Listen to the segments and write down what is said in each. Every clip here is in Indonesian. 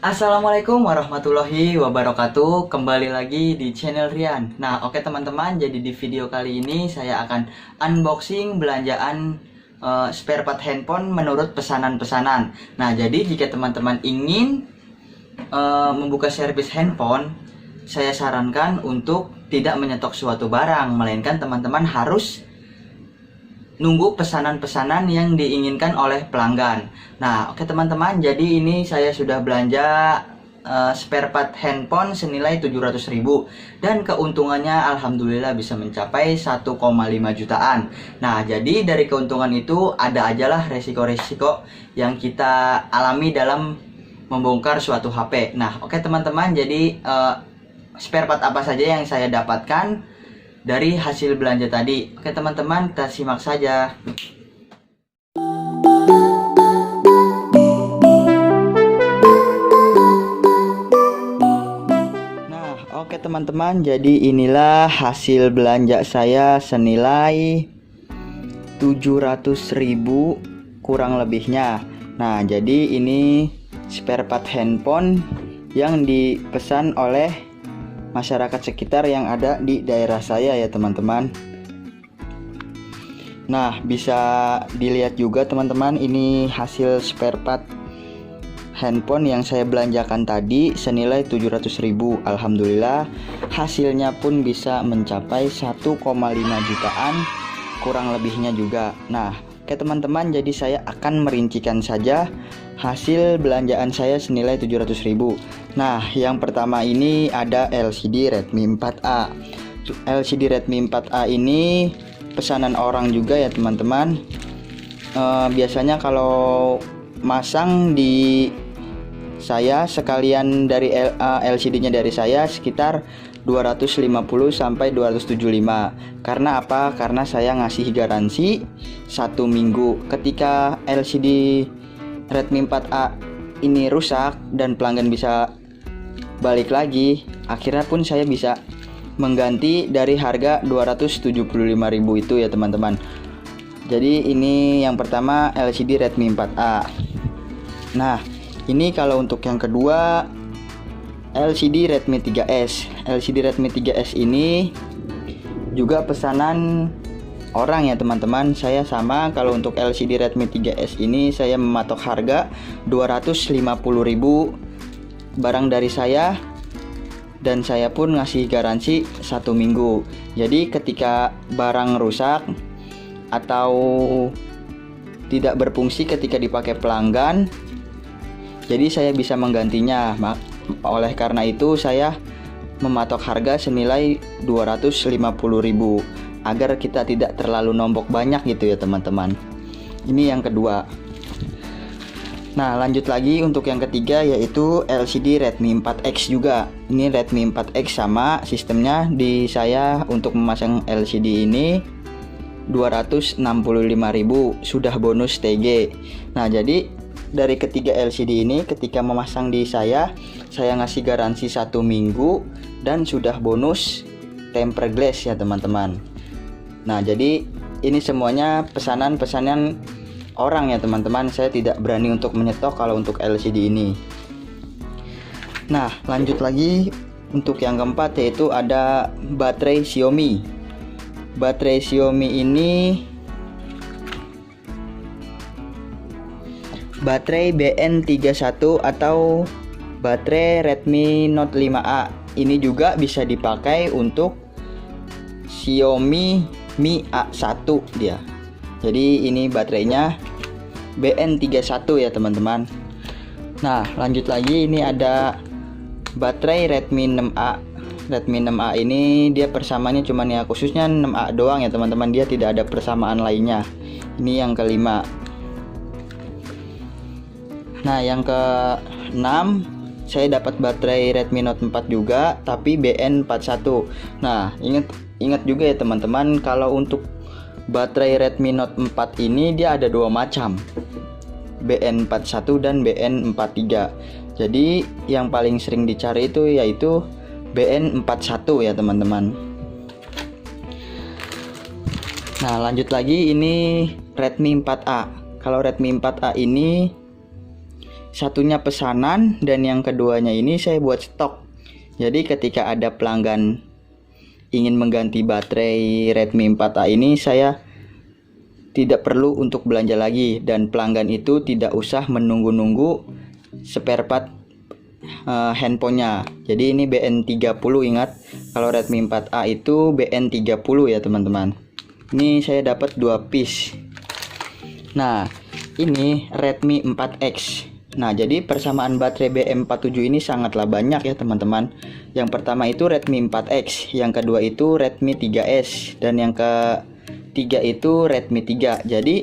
Assalamualaikum warahmatullahi wabarakatuh. Kembali lagi di channel Rian. Nah, oke teman-teman, jadi di video kali ini saya akan unboxing belanjaan spare part handphone menurut pesanan-pesanan. Nah, jadi jika teman-teman ingin membuka servis handphone, saya sarankan untuk tidak menyetok suatu barang, melainkan teman-teman harus nunggu pesanan-pesanan yang diinginkan oleh pelanggan. Nah, oke teman-teman, jadi ini saya sudah belanja spare part handphone senilai 700.000 dan keuntungannya alhamdulillah bisa mencapai 1,5 jutaan. Nah, jadi dari keuntungan itu ada ajalah resiko-resiko yang kita alami dalam membongkar suatu HP. Nah, oke teman-teman, jadi spare part apa saja yang saya dapatkan dari hasil belanja tadi. Oke teman-teman, kita simak saja. Nah, oke teman-teman, jadi inilah hasil belanja saya senilai 700.000 kurang lebihnya. Nah, jadi ini spare part handphone yang dipesan oleh masyarakat sekitar yang ada di daerah saya ya teman-teman. Nah, bisa dilihat juga teman-teman, ini hasil spare part handphone yang saya belanjakan tadi senilai 700.000. Alhamdulillah hasilnya pun bisa mencapai 1,5 jutaan kurang lebihnya juga. Nah, oke teman-teman, jadi saya akan merincikan saja hasil belanjaan saya senilai 700.000. Nah, yang pertama ini ada LCD Redmi 4A. LCD Redmi 4A ini pesanan orang juga ya teman-teman. Biasanya kalau masang di saya sekalian dari LCD-nya dari saya sekitar 250 sampai 275. Karena apa? Karena saya ngasih garansi 1 minggu. Ketika LCD Redmi 4A ini rusak dan pelanggan bisa balik lagi, akhirnya pun saya bisa mengganti dari harga 275.000 itu ya teman-teman. Jadi ini yang pertama LCD Redmi 4A. Nah, ini kalau untuk yang kedua LCD Redmi 3S. LCD Redmi 3S ini juga pesanan orang ya teman-teman. Saya sama, kalau untuk LCD Redmi 3S ini saya mematok harga 250.000 barang dari saya, dan saya pun ngasih garansi 1 minggu. Jadi ketika barang rusak atau tidak berfungsi ketika dipakai pelanggan, jadi saya bisa menggantinya. Oleh karena itu saya mematok harga senilai 250.000 agar kita tidak terlalu nombok banyak gitu ya teman-teman. Ini yang kedua. Nah, lanjut lagi untuk yang ketiga, yaitu LCD Redmi 4X juga. Ini Redmi 4X sama sistemnya. Di saya untuk memasang LCD ini 265.000 sudah bonus TG. Nah, jadi dari ketiga LCD ini ketika memasang di saya ngasih garansi 1 minggu dan sudah bonus tempered glass ya teman-teman. Nah, jadi ini semuanya pesanan-pesanan orang ya teman-teman. Saya tidak berani untuk menyetok kalau untuk LCD ini. Nah, lanjut lagi untuk yang keempat, yaitu ada baterai Xiaomi. Baterai Xiaomi ini baterai BN31 atau baterai Redmi Note 5A. Ini juga bisa dipakai untuk Xiaomi Mi A1 dia. Jadi ini baterainya BN31 ya teman-teman. Nah, lanjut lagi, ini ada baterai Redmi 6A. Redmi 6A ini dia persamaannya cuman ya khususnya 6A doang ya teman-teman. Dia tidak ada persamaan lainnya. Ini yang kelima. Nah, yang ke-6 saya dapat baterai Redmi Note 4 juga, tapi BN41. Nah, ingat juga ya teman-teman, kalau untuk baterai Redmi Note 4 ini dia ada dua macam, BN41 dan BN43. Jadi yang paling sering dicari itu yaitu BN41 ya teman-teman. Nah, lanjut lagi, ini Redmi 4A. Kalau Redmi 4A ini satunya pesanan dan yang keduanya ini saya buat stok. Jadi ketika ada pelanggan ingin mengganti baterai Redmi 4A ini, saya tidak perlu untuk belanja lagi dan pelanggan itu tidak usah menunggu-nunggu spare part handphonenya. Jadi ini BN30, ingat kalau Redmi 4A itu BN30 ya teman-teman. Ini saya dapat 2 piece. Nah, ini Redmi 4X. Nah, jadi persamaan baterai BM47 ini sangatlah banyak ya teman-teman. Yang pertama itu Redmi 4X, yang kedua itu Redmi 3S, dan yang ketiga itu Redmi 3. Jadi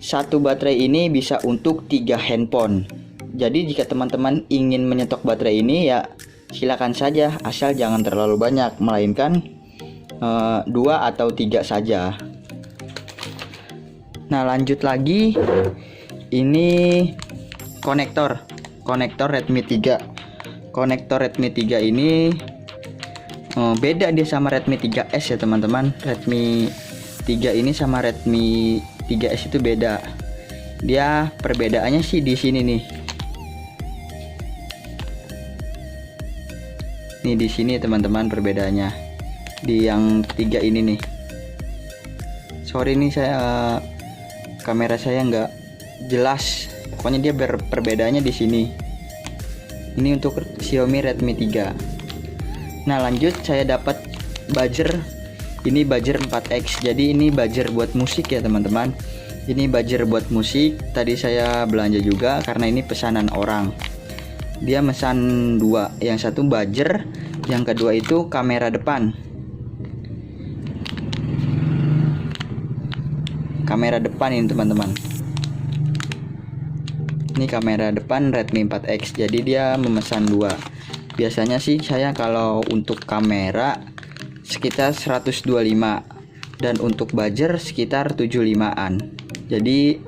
satu baterai ini bisa untuk 3 handphone. Jadi jika teman-teman ingin menyetok baterai ini ya silakan saja, asal jangan terlalu banyak, melainkan 2 atau 3 saja. Nah, lanjut lagi, ini konektor Redmi 3. Konektor Redmi 3 ini beda dia sama Redmi 3S ya teman-teman. Redmi 3 ini sama Redmi 3S itu beda. Dia perbedaannya sih di sini nih. Nih di sini teman-teman perbedaannya. Di yang 3 ini nih. Sorry nih saya kamera saya nggak jelas. Pokoknya dia perbedaannya di sini. Ini untuk Xiaomi Redmi 3. Nah, lanjut saya dapat buzzer. Ini buzzer 4X. Jadi ini buzzer buat musik ya teman-teman. Ini buzzer buat musik. Tadi saya belanja juga karena ini pesanan orang. Dia mesan 2. Yang satu buzzer, yang kedua itu kamera depan. Kamera depan ini teman-teman. Ini kamera depan Redmi 4X. Jadi dia memesan 2. Biasanya sih saya kalau untuk kamera sekitar 125 dan untuk buzzer sekitar 75-an. Jadi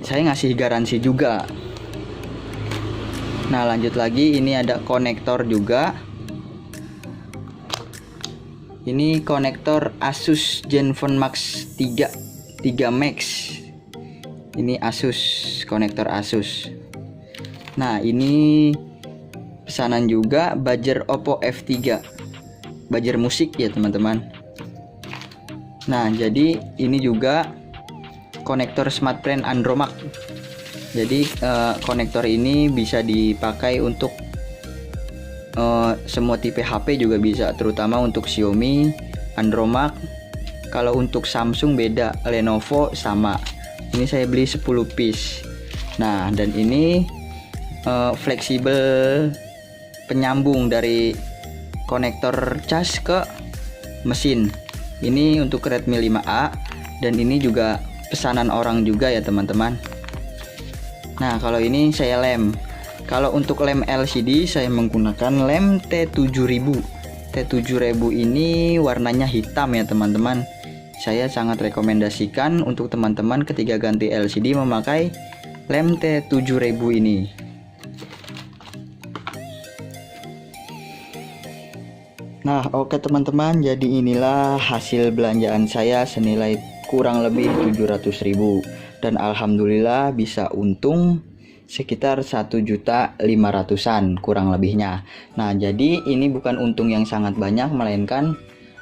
saya ngasih garansi juga. Nah, lanjut lagi, ini ada konektor juga. Ini konektor Asus Zenfone Max 3 Max. Ini Asus, konektor Asus. Nah, ini pesanan juga buzzer Oppo F3. Buzzer musik ya teman-teman. Nah, jadi ini juga konektor SmartFren Andromax. Jadi konektor ini bisa dipakai untuk semua tipe HP juga bisa, terutama untuk Xiaomi, Andromax. Kalau untuk Samsung beda, Lenovo sama. Ini saya beli 10 piece. Nah, dan ini fleksibel penyambung dari konektor cas ke mesin. Ini untuk Redmi 5A dan ini juga pesanan orang juga ya teman-teman. Nah, kalau ini saya lem. Kalau untuk lem LCD saya menggunakan lem T7000. T7000 ini warnanya hitam ya teman-teman. Saya sangat rekomendasikan untuk teman-teman ketika ganti LCD memakai lem T7000 ini. Nah, oke teman-teman, jadi inilah hasil belanjaan saya senilai kurang lebih 700.000 dan alhamdulillah bisa untung sekitar 1.500.000-an kurang lebihnya. Nah, jadi ini bukan untung yang sangat banyak, melainkan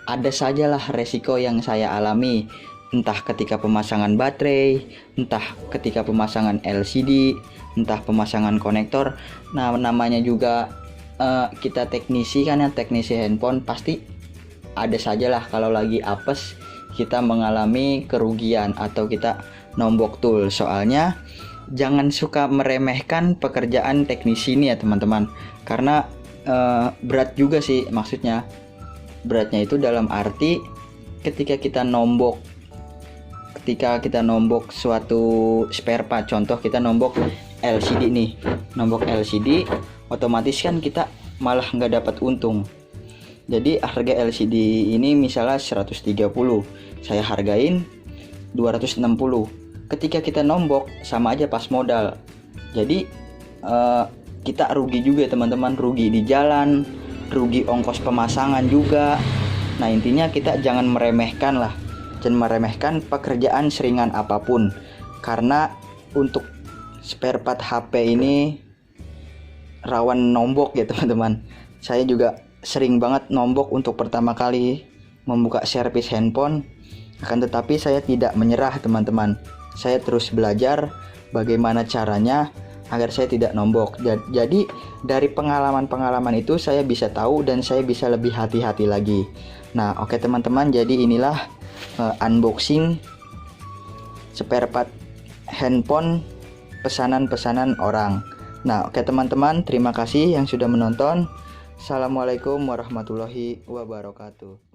ada sajalah resiko yang saya alami, entah ketika pemasangan baterai, entah ketika pemasangan LCD, entah pemasangan konektor. Nah, namanya juga kita teknisi kan ya, teknisi handphone, pasti ada sajalah kalau lagi apes kita mengalami kerugian atau kita nombok tool. Soalnya jangan suka meremehkan pekerjaan teknisi ini ya teman-teman, karena berat juga sih. Maksudnya beratnya itu dalam arti ketika kita nombok suatu spare part, contoh kita nombok LCD nih, nombok LCD, otomatis kan kita malah nggak dapat untung. Jadi harga LCD ini misalnya 130, saya hargain 260. Ketika kita nombok sama aja pas modal. Jadi kita rugi juga teman-teman, rugi di jalan, rugi ongkos pemasangan juga. Nah, intinya kita jangan meremehkan pekerjaan seringan apapun, karena untuk spare part HP ini rawan nombok ya teman-teman. Saya juga sering banget nombok untuk pertama kali membuka servis handphone. Akan tetapi saya tidak menyerah teman-teman. Saya terus belajar bagaimana caranya agar saya tidak nombok. Jadi dari pengalaman-pengalaman itu saya bisa tahu dan saya bisa lebih hati-hati lagi. Nah, oke teman-teman, jadi inilah unboxing spare part handphone pesanan-pesanan orang. Nah, oke teman-teman, terima kasih yang sudah menonton. Assalamualaikum warahmatullahi wabarakatuh.